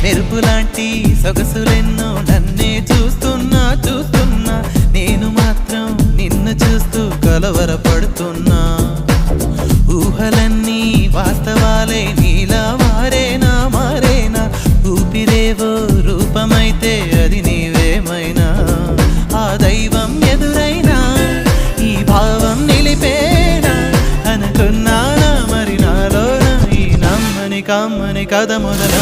మెరుపులాంటి సొగసులెన్నో నన్నే చూస్తున్నా చూస్తున్నా నేను మాత్రం నిన్ను చూస్తూ కలవరపడుతున్నా ఊహలన్నీ వాస్తవాలే నీలా మారేనా మారేనా ఊపిరేవో రూపమైతే అది నీవేమైనా ఆ దైవం ఎదురైనా ఈ భావం నిలిపేనా అనుకున్నానా మరి నాలోన ఈ నమ్మని కమ్మని కథ మొదలైనా